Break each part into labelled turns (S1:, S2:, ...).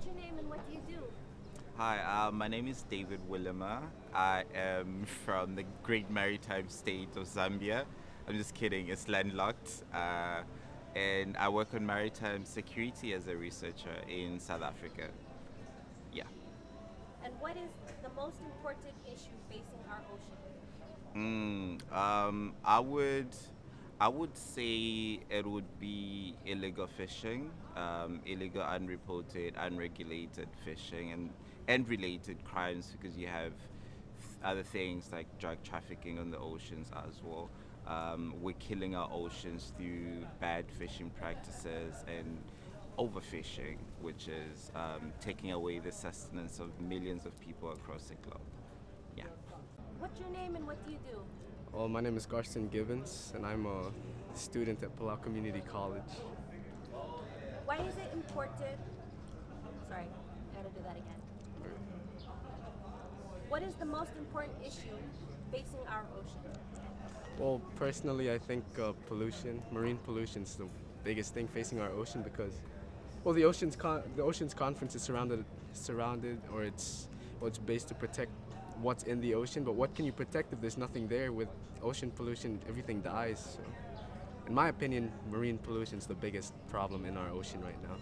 S1: What's your name and what do you do?
S2: Hi, my name is David Willema. I am from the great maritime state of Zambia. I'm just kidding, it's landlocked. And I work on maritime security as a researcher in South Africa. Yeah.
S1: And what is the most important issue facing our ocean?
S2: I would say it would be illegal fishing, illegal, unreported, unregulated fishing, and related crimes because you have other things like drug trafficking on the oceans as well. We're killing our oceans through bad fishing practices and overfishing, which is taking away the sustenance of millions of people across the globe. Yeah.
S1: What's your name and what do you do?
S3: Well, my name is Garrett Gibbs, and I'm a student at Palau Community College.
S1: Why is it important? Sorry, I gotta do that again. What is the most important issue facing our ocean?
S3: Well, personally, I think pollution, marine pollution, is the biggest thing facing our ocean because, well, the ocean's conference is surrounded, or it's based to protect what's in the ocean. But what can you protect if there's nothing there? With ocean pollution, everything dies. So, in my opinion, marine pollution is the biggest problem in our ocean right now.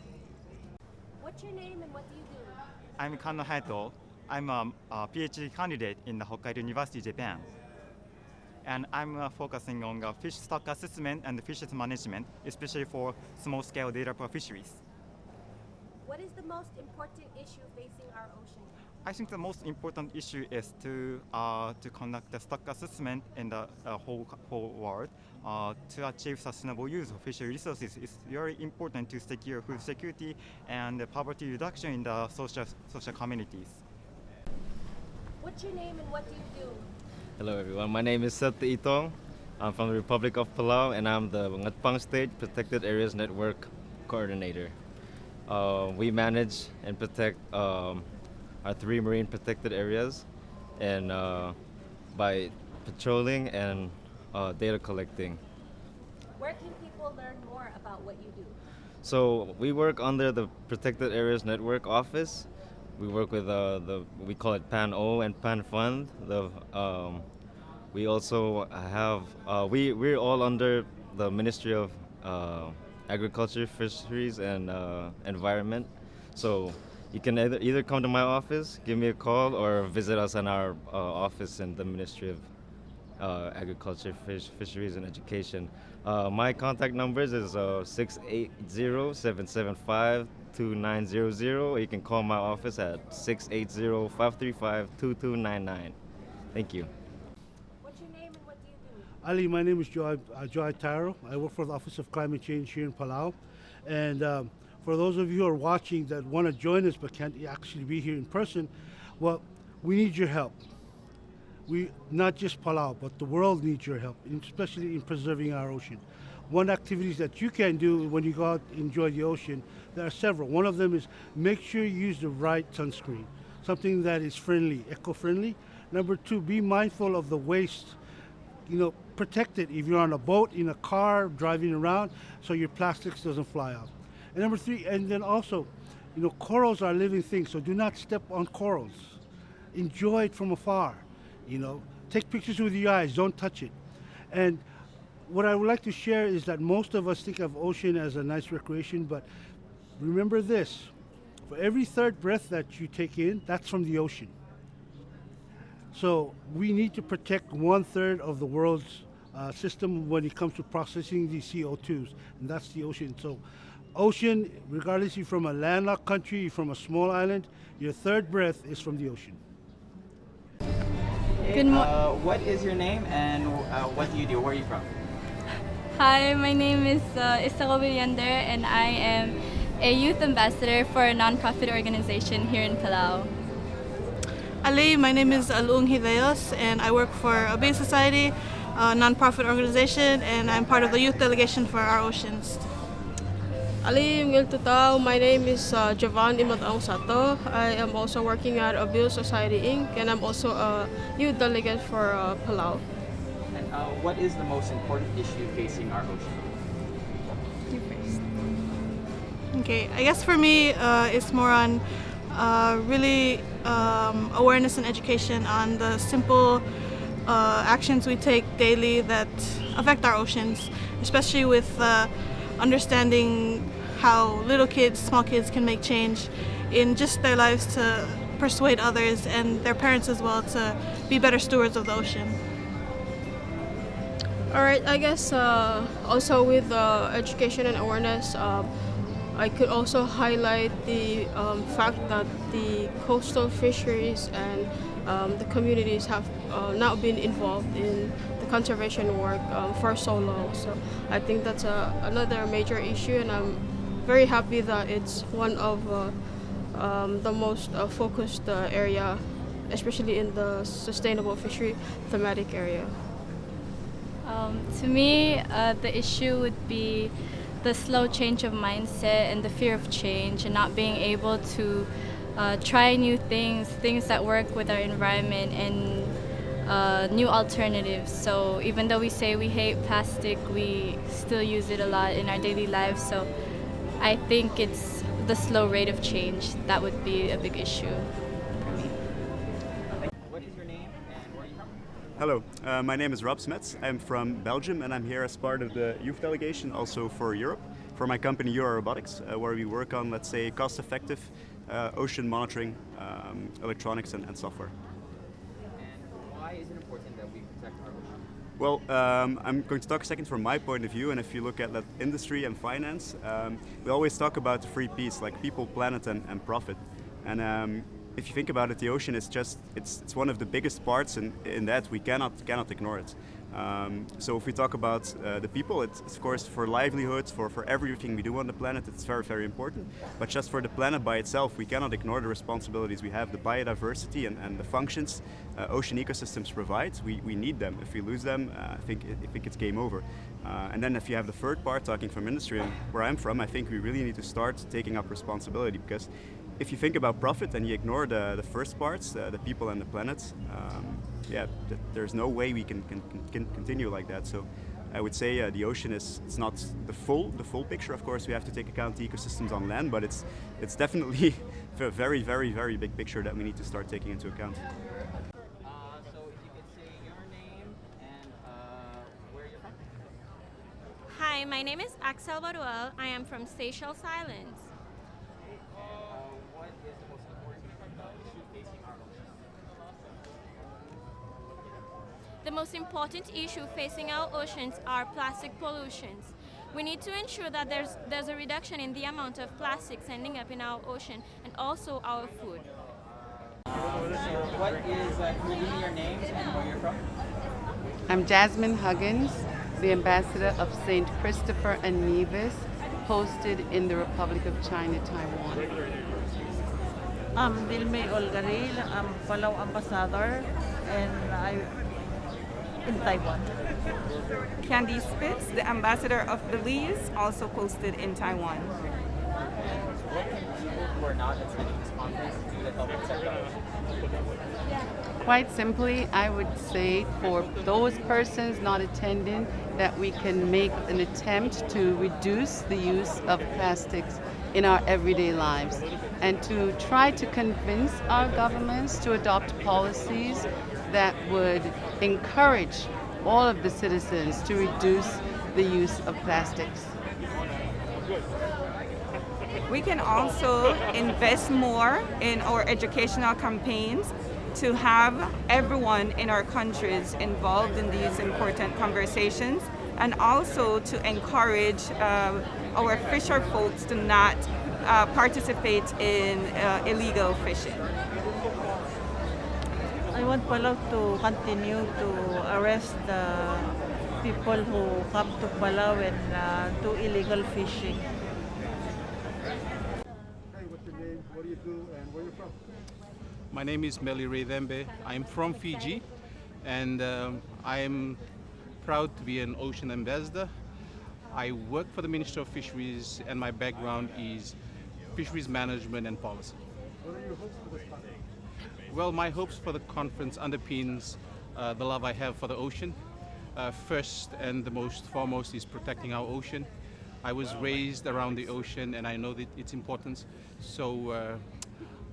S1: What's your name and what do you do?
S4: I'm Kaino Heto. I'm a PhD candidate in the Hokkaido University, Japan. And I'm focusing on fish stock assessment and fisheries management, especially for small-scale data for fisheries.
S1: What is the most important issue facing our ocean?
S4: I think the most important issue is to conduct the stock assessment in the whole world to achieve sustainable use of fishery resources. It's very important to secure food security and poverty reduction in the social communities.
S1: What's your name and what do you do?
S5: Hello everyone, my name is Seth Itong. I'm from the Republic of Palau and I'm the Ngatpang State Protected Areas Network Coordinator. We manage and protect our 3 marine protected areas and by patrolling and data collecting.
S1: Where can people learn more about what you do?
S5: So we work under the Protected Areas Network office. We work with we call it PAN-O and PAN-Fund. We also have, we're all under the Ministry of Agriculture, Fisheries, and Environment. So you can either come to my office, give me a call, or visit us in our office in the Ministry of Agriculture, Fisheries, and Education. My contact numbers is 680-775-2900, or you can call my office at 680-535-2299. Thank you.
S1: What's your name and what do you do?
S6: Ali, my name is Taro. I work for the Office of Climate Change here in Palau. And for those of you who are watching that want to join us but can't actually be here in person, well, we need your help. Not just Palau, but the world needs your help, especially in preserving our ocean. One activity that you can do when you go out and enjoy the ocean, there are several. One of them is make sure you use the right sunscreen, something that is friendly, eco-friendly. Number 2, be mindful of the waste. Protect it if you're on a boat, in a car, driving around, so your plastics doesn't fly out. And number 3, and then also, corals are living things, so do not step on corals. Enjoy it from afar. Take pictures with your eyes, don't touch it. And what I would like to share is that most of us think of ocean as a nice recreation, but remember this, for every 3rd breath that you take in, that's from the ocean. So we need to protect 1/3 of the world's system when it comes to processing these CO2s, and that's the ocean. So ocean, regardless if you're from a landlocked country, from a small island, your 3rd breath is from the ocean.
S7: Good what is your name and what do you do? Where are you from?
S8: Hi, my name is Isabel Villander and I am a youth ambassador for a non-profit organization here in Palau.
S9: Ali, my name is Alon Hideos and I work for Obey Society, a non-profit organization, and I'm part of the youth delegation for our oceans.
S10: Ali Mngil Tutao, my name is Javan Imataong Sato. I am also working at Obey Society Inc. and I'm also a youth delegate for Palau.
S7: And what is the most important issue facing our ocean?
S8: You first.
S9: Okay, I guess for me, it's more on really awareness and education on the simple actions we take daily that affect our oceans, especially with understanding how little kids, small kids can make change in just their lives to persuade others and their parents as well to be better stewards of the ocean.
S10: All right, I guess also with education and awareness, I could also highlight the fact that the coastal fisheries and the communities have not been involved in the conservation work for so long. So I think that's another major issue, and I'm very happy that it's one of the most focused area, especially in the sustainable fishery thematic area.
S8: To me, the issue would be the slow change of mindset and the fear of change and not being able to try new things that work with our environment and new alternatives. So even though we say we hate plastic, we still use it a lot in our daily lives. So I think it's the slow rate of change that would be a big issue for me.
S7: What is your name and where are you from?
S11: Hello, my name is Rob Smets. I'm from Belgium and I'm here as part of the youth delegation also for Europe, for my company Euro Robotics, where we work on, let's say, cost-effective ocean monitoring, electronics and software.
S7: And why is it important that we protect our ocean?
S11: Well, I'm going to talk a second from my point of view, and if you look at industry and finance, we always talk about the three P's, like people, planet, and profit. And if you think about it, the ocean is it's one of the biggest parts, and in that we cannot ignore it. So if we talk about the people, it's of course for livelihoods, for everything we do on the planet, it's very, very important. But just for the planet by itself, we cannot ignore the responsibilities we have, the biodiversity and the functions ocean ecosystems provide. We need them. If we lose them, I think it's game over. And then if you have the third part, talking from industry, and where I'm from, I think we really need to start taking up responsibility, because if you think about profit and you ignore the first parts, the people and the planet, there's no way we can continue like that. So I would say the ocean it's not the full picture. Of course, we have to take account the ecosystems on land, but it's definitely a very, very, very big picture that we need to start taking into account.
S7: So if you could say your name and where you're from.
S12: Hi, my name is Axel. I am from Seychelles Islands.
S7: What is the most important issue facing our ocean?
S12: The most important issue facing our oceans are plastic pollutions. We need to ensure that there's a reduction in the amount of plastics ending up in our ocean and also our food.
S7: What is, can you give me your names and where you're from?
S13: I'm Jasmine Huggins, the ambassador of St. Christopher and Nevis, hosted in the Republic of China, Taiwan.
S14: I'm Vilme Olgaril, I'm Palau ambassador, and I'm in Taiwan.
S15: Candy Spitz, the ambassador of Belize, also posted in Taiwan.
S7: What can people who are not attending this conference do to help protect our ocean?
S13: Quite simply, I would say for those persons not attending that we can make an attempt to reduce the use of plastics in our everyday lives and to try to convince our governments to adopt policies that would encourage all of the citizens to reduce the use of plastics.
S15: We can also invest more in our educational campaigns to have everyone in our countries involved in these important conversations, and also to encourage our fisher folks to not participate in illegal fishing.
S14: I want Palau to continue to arrest the people who come to Palau and do illegal fishing.
S16: Hey, what's your name? What do you do, and where are you from?
S17: My name is Meli. I'm from Fiji, and I'm proud to be an ocean ambassador. I work for the Ministry of Fisheries, and my background is fisheries management and policy.
S16: What are your hopes for this conference?
S17: Well, my hopes for the conference underpins the love I have for the ocean. First and the most foremost is protecting our ocean. I was raised around the ocean and I know that its importance. So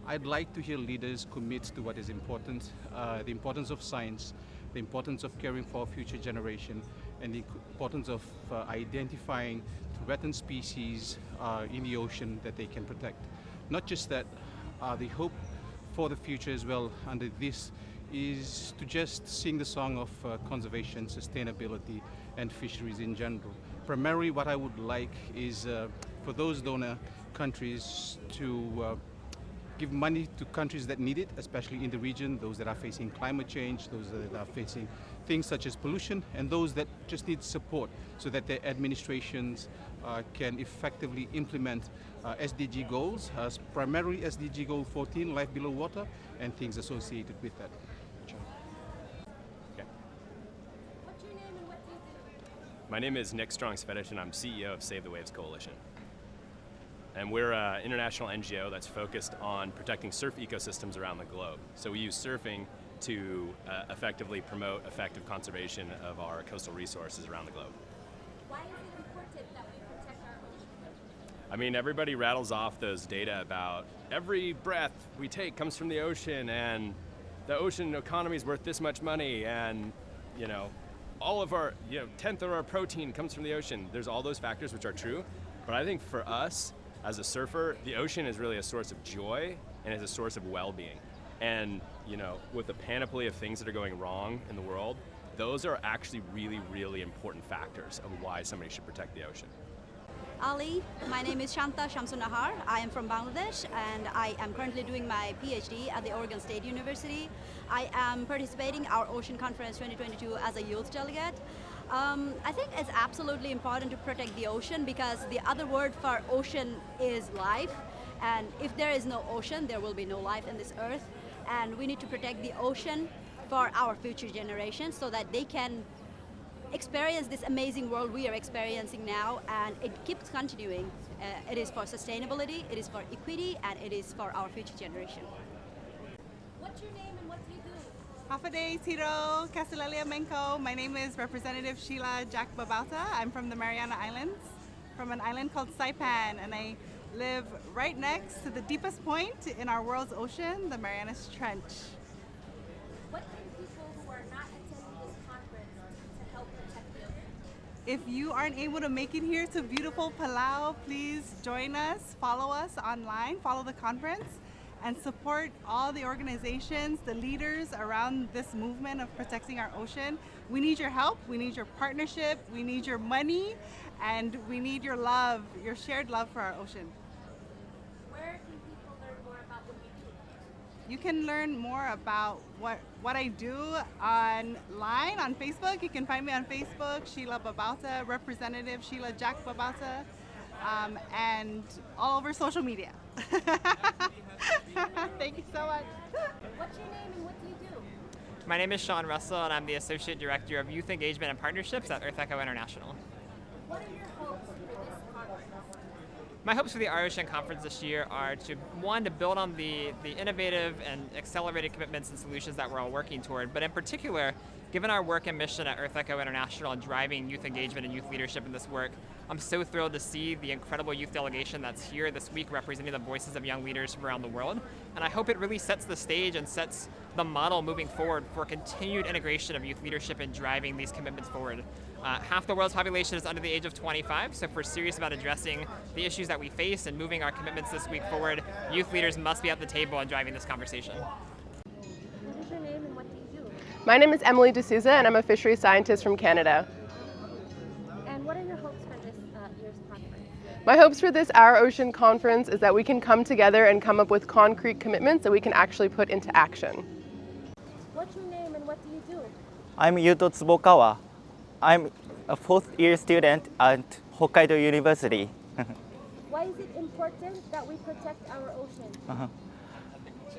S17: I'd like to hear leaders commit to what is important, the importance of science, the importance of caring for our future generation, and the importance of identifying threatened species in the ocean that they can protect. Not just that, the hope for the future as well under this is to just sing the song of conservation, sustainability, and fisheries in general. Primarily what I would like is for those donor countries to give money to countries that need it, especially in the region, those that are facing climate change, those that are facing things such as pollution, and those that just need support so that their administrations can effectively implement SDG goals, primarily SDG Goal 14, Life Below Water, and things associated with that.
S18: Okay. What's your name and what do you do? My name is Nick Strong-Svedich, and I'm CEO of Save the Waves Coalition. And we're an international NGO that's focused on protecting surf ecosystems around the globe. So we use surfing to effectively promote effective conservation of our coastal resources around the globe.
S1: Why is it important that we protect our ocean?
S18: I mean, everybody rattles off those data about every breath we take comes from the ocean, and the ocean economy is worth this much money, and all of our, 1/10 of our protein comes from the ocean. There's all those factors which are true, but I think for us, as a surfer, the ocean is really a source of joy and is a source of well-being. And, with the panoply of things that are going wrong in the world, those are actually really, really important factors of why somebody should protect the ocean.
S19: Ali, my name is Shanta Shamsunahar. I am from Bangladesh and I am currently doing my PhD at the Oregon State University. I am participating in our Ocean Conference 2022 as a youth delegate. I think it's absolutely important to protect the ocean because the other word for ocean is life. And if there is no ocean, there will be no life in this earth. And we need to protect the ocean for our future generations so that they can experience this amazing world we are experiencing now, and it keeps continuing. It is for sustainability, it is for equity, and it is for our future generation.
S1: What's your name and what do you do?
S9: Hafade Taro Kasalelia Menko. My name is Representative Sheila Jack Babauta. I'm from the Mariana Islands, from an island called Saipan, and I live right next to the deepest point in our world's ocean, the Marianas Trench.
S1: What can people who are not attending this conference to help protect the ocean?
S9: If you aren't able to make it here to beautiful Palau, please join us, follow us online, follow the conference, and support all the organizations, the leaders around this movement of protecting our ocean. We need your help, we need your partnership, we need your money, and we need your love, your shared love for our ocean.
S1: Where can people learn more about what you do?
S9: You can learn more about what I do online on Facebook. You can find me on Facebook, Sheila Babauta, Representative Sheila Jack Babauta, and all over social media. Thank you so much.
S1: What's your name and what do you do?
S7: My name is Sean Russell, and I'm the Associate Director of Youth Engagement and Partnerships at Earth Echo International.
S1: What are your hopes for this conference?
S7: My hopes for the Our Ocean Conference this year are to build on the innovative and accelerated commitments and solutions that we're all working toward, but in particular, given our work and mission at Earth Echo International and driving youth engagement and youth leadership in this work, I'm so thrilled to see the incredible youth delegation that's here this week representing the voices of young leaders from around the world. And I hope it really sets the stage and sets the model moving forward for continued integration of youth leadership and driving these commitments forward. Half the world's population is under the age of 25, so if we're serious about addressing the issues that we face and moving our commitments this week forward, youth leaders must be at the table and driving this conversation.
S1: What is your name and what do you do?
S20: My name is Emily D'Souza and I'm a fisheries scientist from Canada.
S1: And what are your hopes for this year's conference?
S20: My hopes for this Our Ocean Conference is that we can come together and come up with concrete commitments that we can actually put into action.
S1: What's your name and what do you do?
S21: I'm Yudhu Tsubokawa. I'm a fourth-year student at Hokkaido University.
S1: Why is it important that we protect our ocean?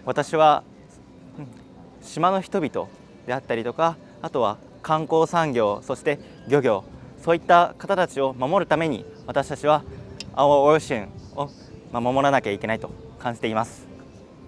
S21: 私は島の人々であったりとか、あとは観光産業、そして漁業、そういった方たちを守るために私たちはOur Oceanを守らなきゃいけないと感じています。